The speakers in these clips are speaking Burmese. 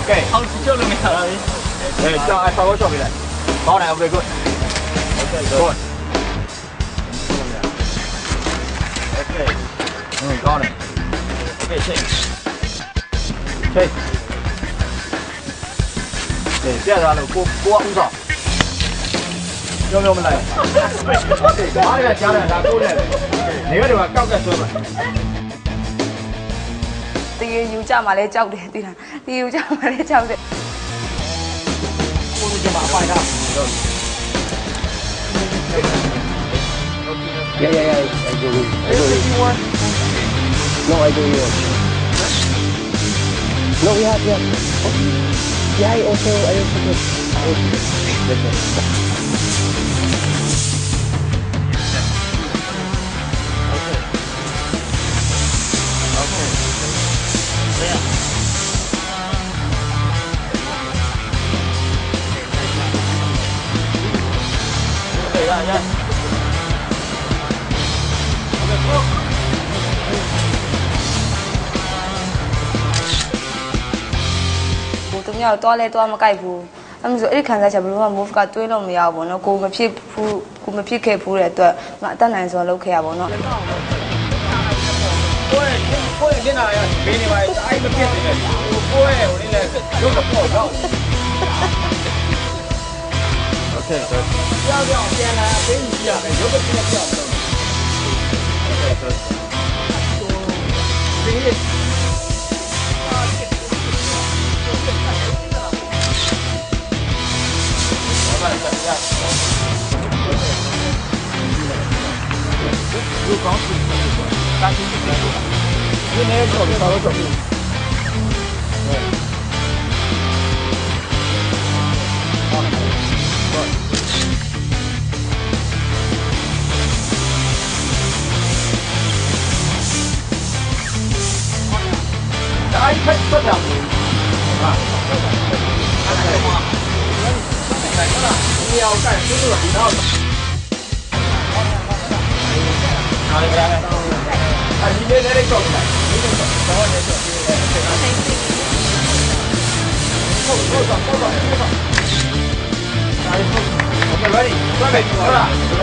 OK， 好，就了没了。哎，叫哎，稍微小回来，好来 ，OK， good，good， OK， 高嘞 ，OK， check， 对，别让了，过多少？要不要我们来？哪里来加点啥过来？哪个地方高个说嘛？ဒီယူကြမှာလဲကြောက်တယ်သိလားဒီယူကြမှာလဲကြောက်တယ်ကိုယ်ကမှအပိုင်ထား Yeah, I do it. No, I do it. No, yeah. Yeah, I also Yeah. သူများတော့လဲတော့မကြိုက်ဘူးအဲ့မျိုးဆိုအဲ့ဒီခံစားချက်ဘယ်လိုမှ move ကတွေးလို့မရဘူးပေါ့နော်ကိုမဖြစ်ခဲ့ဘူးတဲ့အတွက်ငါအသက်နိုင်စွာလုပ်ခဲ့ရပါတော့ကိုယ့်ရဲ့မျက်နှာရဘေးနေပါအဲ့မဖြစ်နေတယ်ကိုယ့်ရဲ့ဟိုလေးလဲရုပ်တော့တော့ Okay ပြောင်းပြန်လာပေးကြည့်ရတယ်ရုပ်ကပြတ်ပြောင်း Okay ဒီနေ့如果是担心这个，因为手机到了手机，对，哎，快坐下，啊，你要干就是你要。哪里来？啊，你那里搞的？你那个，等会儿你说。OK, ready? 准备好了，是吧？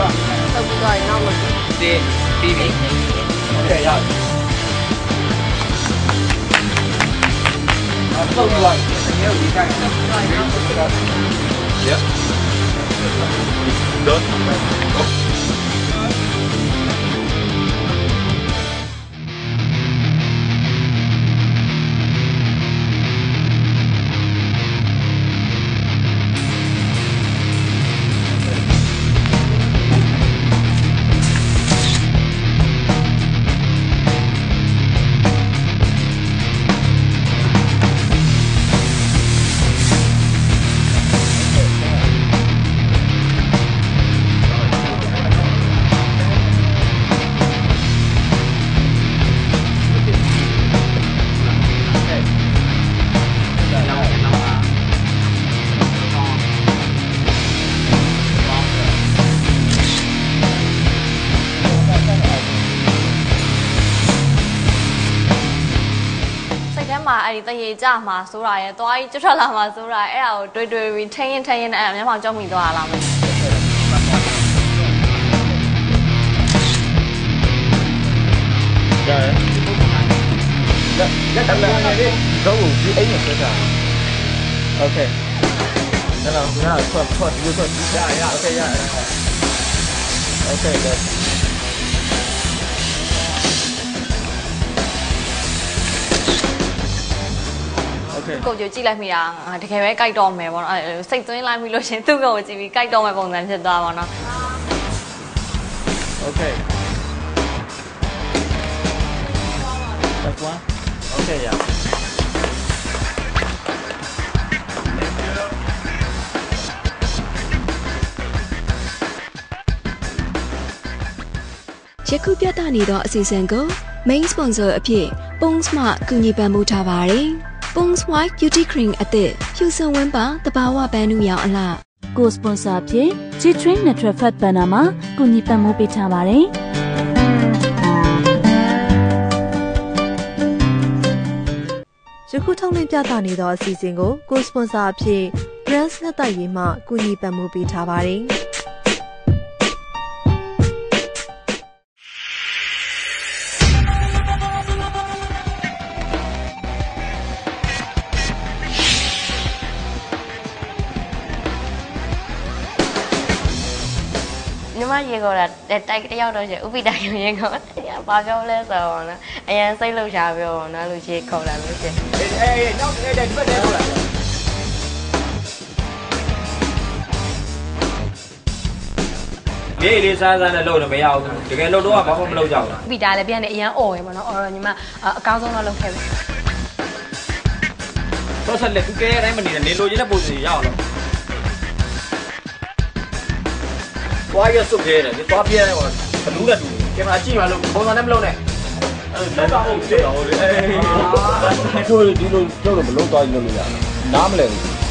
တော့ဘူးတော့ရင်တော့မဖြစ် BB. OK, 要。啊，走出来，没有离开。Yeah. Done. Go.အဲ့ဒီတရေကြမှာဆိုတာရဲသွားကြီးကျွတ်ထွက်လာမှာဆိုတာအဲ့ဒါကိုတွေးပြီးထင်းရင်နဲ့အဲ့မျက်မှောင်ကြောက်မိသွားတာလားမသိလက်တက်လက်နေတော့ဒီအိမ်နဲ့ဆက်တာ Okay နော်ထွက်ဒီထွက်ရ Okay ရ Okay goodကိုကြည့်လိုက်မိတာတကယ်ပဲကြိုက်တော့မယ်ပေါ့နော်အဲ့စိတ်သွင်းလိုက်မိလို့ရှင်သူ့ကိုကြည့်ပြီးကြိုက်တော့မယ်ပုံစံဖြစ်သွားပါတော့ Okay That's one Okay yeah ယခုပြသနေသောအစီအစဉ်ကို main sponsor အဖြစ် Pongs မှကူညီပံ့ပိုးထားပါတယ်။ Pongs White Beauty Cream အသစ်ဖြူစွန်ဝင်းပါတဘာဝပန်းနုရောင်အလှ ကိုစပွန်ဆာဖြစ် G-Train Natural Fat Banner မှာကူညီပံ့ပိုးပေးထားပါတယ်။ ယခုထုတ်လွှင့်ပြသနေသောအစီအစဉ်ကိုကိုစပွန်ဆာအဖြစ် Brands နဲ့တိုက်ရေးမှကူညီပံ့ပိုးပေးထားပါတယ်။ညီမရေခေါ်တာတိုက်တယောက်တော့ရှိဥပိတာရေခေါ်ဘာပြောလဲဆိုတော့နော်အရန်စိတ်လှုပ်ရှားပြောနော်လူရှိခေါ်လာလို့ရှိအေးနောက်ဒီဘက်ထဲခေါ်လာလေးစားနဲ့လို့တော့မရဘူးတကယ်လို့တော့ဘာမှမလုပ်ကြဘူးဥပိတာလည်းပြန်နေအရန်អော်ရယ်ပေါ့နော်အော်တော့ညီမအကောင်းဆုံးတော့လုပ်ခဲ့ပြီတော့ဆက်လက်သူကဲတိုင်းမနေနဲ့နေလိုချင်တဲ့ပုံစံရအောင်လို့သွားရစုပ်ခဲ့တယ်ဒီသွားပြဲတယ်ဟောဘလူးနဲ့တူကင်မရာကြည့်မှလို့ပုံစံနဲ့မလုပ်နဲ့အဲ့ဒါတော့ဟုတ်တယ်ဟောလေထိုးဒီလိုကျုပ်တို့မလုပ်သွားရင်လုပ်လို့ရနားမလဲဘူး